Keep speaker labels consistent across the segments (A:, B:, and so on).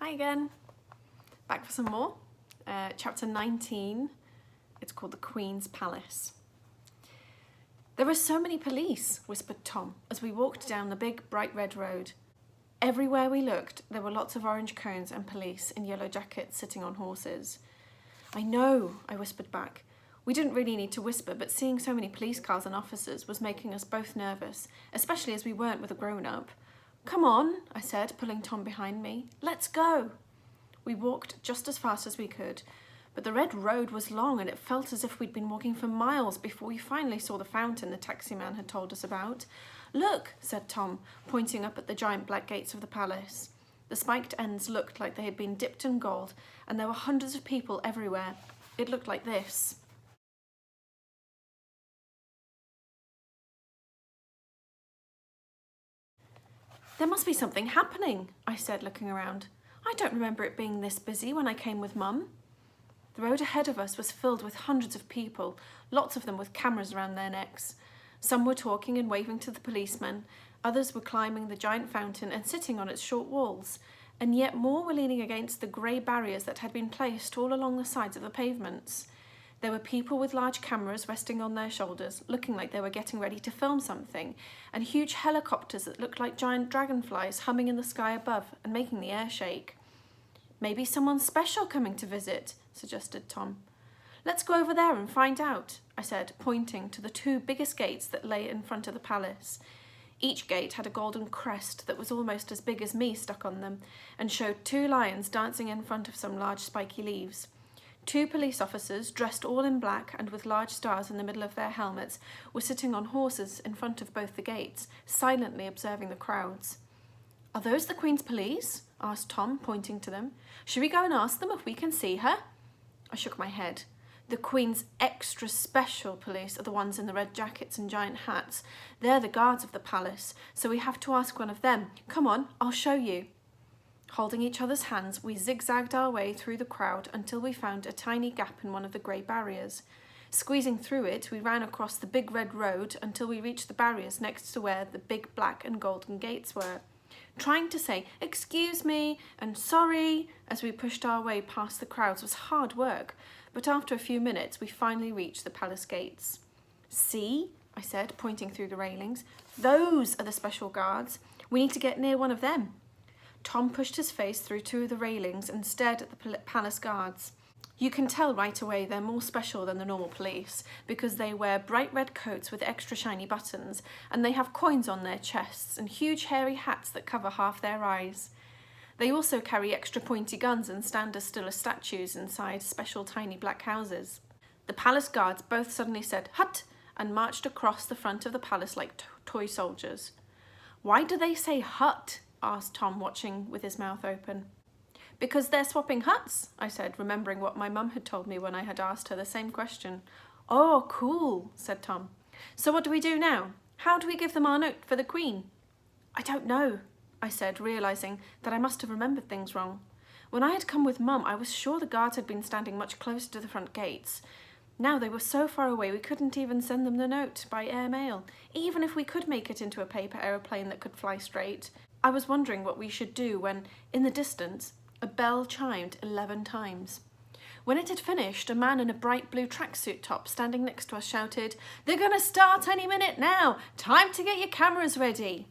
A: Hi again. Back for some more. Chapter 19. It's called The Queen's Palace. There are so many police, whispered Tom, as we walked down the big, bright red road. Everywhere we looked, there were lots of orange cones and police in yellow jackets sitting on horses. I know, I whispered back. We didn't really need to whisper, but seeing so many police cars and officers was making us both nervous, especially as we weren't with a grown-up. Come on, I said, pulling Tom behind me. Let's go. We walked just as fast as we could, but the red road was long and it felt as if we'd been walking for miles before we finally saw the fountain the taxi man had told us about. Look, said Tom, pointing up at the giant black gates of the palace. The spiked ends looked like they had been dipped in gold, and there were hundreds of people everywhere. It looked like this. There must be something happening, I said, looking around. I don't remember it being this busy when I came with Mum. The road ahead of us was filled with hundreds of people, lots of them with cameras around their necks. Some were talking and waving to the policemen, others were climbing the giant fountain and sitting on its short walls, and yet more were leaning against the grey barriers that had been placed all along the sides of the pavements. There were people with large cameras resting on their shoulders, looking like they were getting ready to film something, and huge helicopters that looked like giant dragonflies humming in the sky above and making the air shake. Maybe someone special coming to visit, suggested Tom. Let's go over there and find out, I said, pointing to the two biggest gates that lay in front of the palace. Each gate had a golden crest that was almost as big as me stuck on them, and showed two lions dancing in front of some large spiky leaves. Two police officers, dressed all in black and with large stars in the middle of their helmets, were sitting on horses in front of both the gates, silently observing the crowds. Are those the Queen's police? Asked Tom, pointing to them. Should we go and ask them if we can see her? I shook my head. The Queen's extra special police are the ones in the red jackets and giant hats. They're the guards of the palace, so we have to ask one of them. Come on, I'll show you. Holding each other's hands, we zigzagged our way through the crowd until we found a tiny gap in one of the grey barriers. Squeezing through it, we ran across the big red road until we reached the barriers next to where the big black and golden gates were. Trying to say, "Excuse me," and "Sorry," as we pushed our way past the crowds was hard work, but after a few minutes we finally reached the palace gates. "See," I said, pointing through the railings. "Those are the special guards. We need to get near one of them." Tom pushed his face through two of the railings and stared at the palace guards. You can tell right away they're more special than the normal police because they wear bright red coats with extra shiny buttons, and they have coins on their chests and huge hairy hats that cover half their eyes. They also carry extra pointy guns and stand as still as statues inside special tiny black houses. The palace guards both suddenly said, "Hut!" and marched across the front of the palace like toy soldiers. "Why do they say hut?" asked Tom, watching with his mouth open. "Because they're swapping huts," I said, remembering what my mum had told me when I had asked her the same question. "Oh, cool," said Tom. "So what do we do now? How do we give them our note for the Queen?" "I don't know," I said, realising that I must have remembered things wrong. When I had come with Mum, I was sure the guards had been standing much closer to the front gates. Now they were so far away we couldn't even send them the note by air mail, even if we could make it into a paper aeroplane that could fly straight. I was wondering what we should do when, in the distance, a bell chimed 11 times. When it had finished, a man in a bright blue tracksuit top standing next to us shouted, "They're going to start any minute now! Time to get your cameras ready!"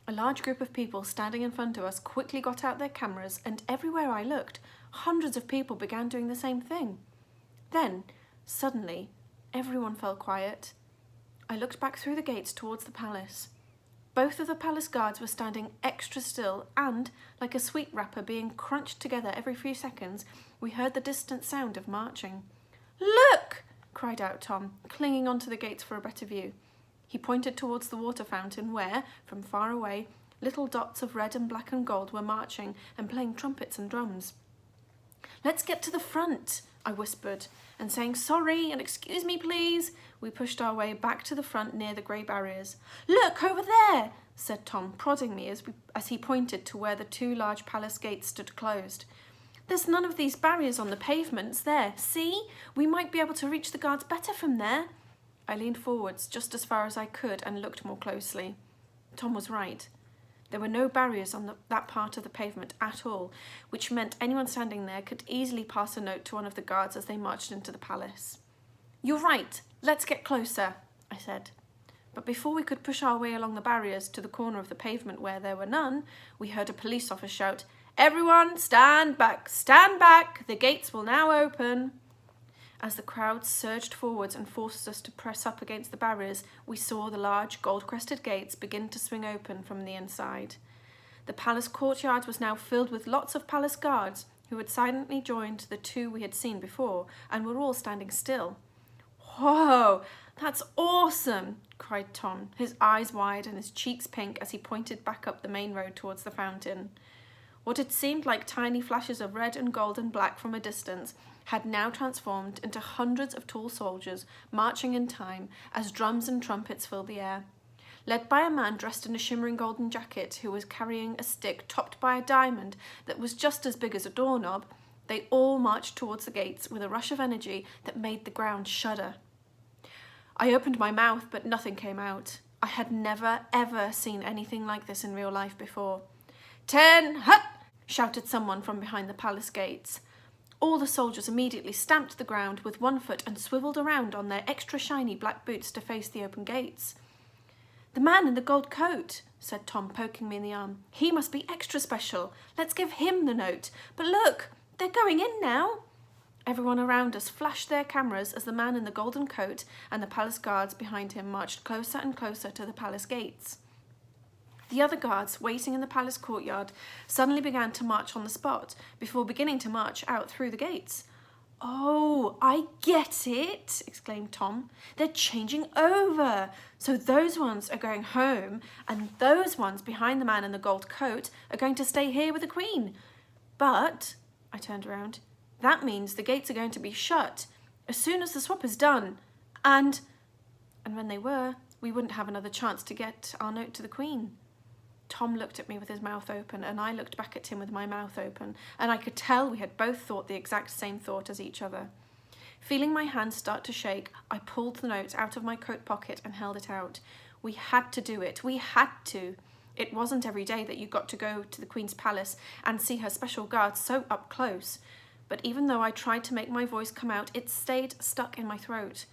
A: A large group of people standing in front of us quickly got out their cameras, and everywhere I looked, hundreds of people began doing the same thing. Then, suddenly, everyone fell quiet. I looked back through the gates towards the palace. Both of the palace guards were standing extra still and, like a sweet wrapper being crunched together every few seconds, we heard the distant sound of marching. "Look!" cried out Tom, clinging onto the gates for a better view. He pointed towards the water fountain where, from far away, little dots of red and black and gold were marching and playing trumpets and drums. "Let's get to the front," I whispered, and saying "Sorry" and "Excuse me, please," we pushed our way back to the front near the grey barriers. "Look, over there," said Tom, prodding me as he pointed to where the two large palace gates stood closed. "There's none of these barriers on the pavements there. See? We might be able to reach the guards better from there." I leaned forwards just as far as I could and looked more closely. Tom was right. There were no barriers on that part of the pavement at all, which meant anyone standing there could easily pass a note to one of the guards as they marched into the palace. "You're right, let's get closer," I said. But before we could push our way along the barriers to the corner of the pavement where there were none, we heard a police officer shout, "Everyone, stand back, the gates will now open." As the crowd surged forwards and forced us to press up against the barriers, we saw the large gold-crested gates begin to swing open from the inside. The palace courtyard was now filled with lots of palace guards who had silently joined the two we had seen before and were all standing still. "Whoa, that's awesome!" cried Tom, his eyes wide and his cheeks pink as he pointed back up the main road towards the fountain. What had seemed like tiny flashes of red and gold and black from a distance had now transformed into hundreds of tall soldiers marching in time as drums and trumpets filled the air. Led by a man dressed in a shimmering golden jacket who was carrying a stick topped by a diamond that was just as big as a doorknob, they all marched towards the gates with a rush of energy that made the ground shudder. I opened my mouth, but nothing came out. I had never, ever seen anything like this in real life before. "10, hut!" shouted someone from behind the palace gates. All the soldiers immediately stamped the ground with one foot and swiveled around on their extra shiny black boots to face the open gates. "The man in the gold coat," said Tom, poking me in the arm. "He must be extra special. Let's give him the note. But look, they're going in now." Everyone around us flashed their cameras as the man in the golden coat and the palace guards behind him marched closer and closer to the palace gates. The other guards, waiting in the palace courtyard, suddenly began to march on the spot before beginning to march out through the gates. "Oh, I get it!" exclaimed Tom. "They're changing over. So those ones are going home, and those ones behind the man in the gold coat are going to stay here with the Queen. But," I turned around, "that means the gates are going to be shut as soon as the swap is done. And when they were, we wouldn't have another chance to get our note to the Queen." Tom looked at me with his mouth open, and I looked back at him with my mouth open, and I could tell we had both thought the exact same thought as each other. Feeling my hands start to shake, I pulled the note out of my coat pocket and held it out. We had to do it. We had to. It wasn't every day that you got to go to the Queen's palace and see her special guards so up close. But even though I tried to make my voice come out, it stayed stuck in my throat.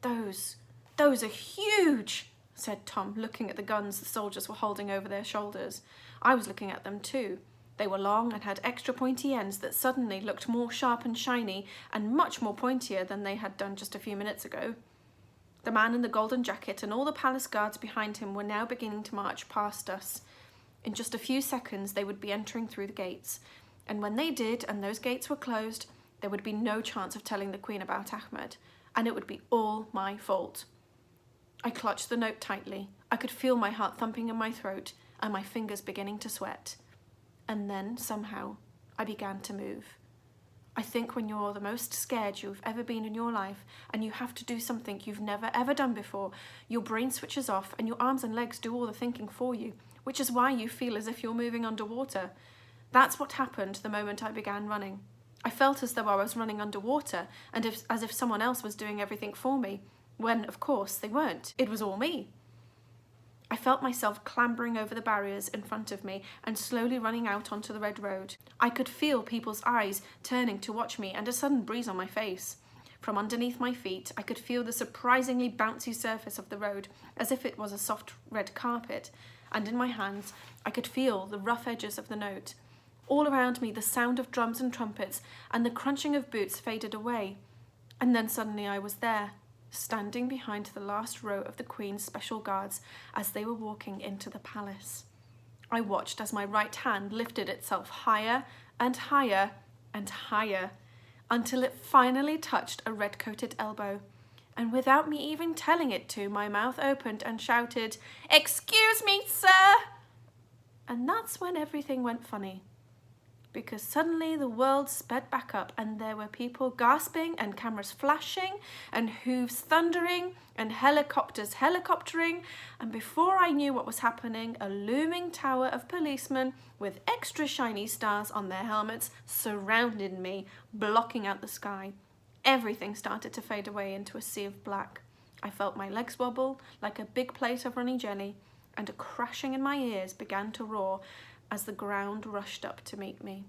A: Those are huge," said Tom, looking at the guns the soldiers were holding over their shoulders. I was looking at them too. They were long and had extra pointy ends that suddenly looked more sharp and shiny and much more pointier than they had done just a few minutes ago. The man in the golden jacket and all the palace guards behind him were now beginning to march past us. In just a few seconds they would be entering through the gates, and when they did and those gates were closed, there would be no chance of telling the Queen about Ahmed, and it would be all my fault. I clutched the note tightly. I could feel my heart thumping in my throat and my fingers beginning to sweat. And then, somehow, I began to move. I think when you're the most scared you've ever been in your life and you have to do something you've never ever done before, your brain switches off and your arms and legs do all the thinking for you, which is why you feel as if you're moving underwater. That's what happened the moment I began running. I felt as though I was running underwater and as if someone else was doing everything for me. When, of course, they weren't. It was all me. I felt myself clambering over the barriers in front of me and slowly running out onto the red road. I could feel people's eyes turning to watch me and a sudden breeze on my face. From underneath my feet, I could feel the surprisingly bouncy surface of the road as if it was a soft red carpet, and in my hands, I could feel the rough edges of the note. All around me, the sound of drums and trumpets and the crunching of boots faded away. And then suddenly I was there, standing behind the last row of the Queen's special guards as they were walking into the palace. I watched as my right hand lifted itself higher and higher and higher until it finally touched a red-coated elbow. And without me even telling it to, my mouth opened and shouted, "Excuse me, sir!" And that's when everything went funny. Because suddenly the world sped back up and there were people gasping and cameras flashing and hooves thundering and helicopters helicoptering, and before I knew what was happening, a looming tower of policemen with extra shiny stars on their helmets surrounded me, blocking out the sky. Everything started to fade away into a sea of black. I felt my legs wobble like a big plate of runny jelly, and a crashing in my ears began to roar as the ground rushed up to meet me.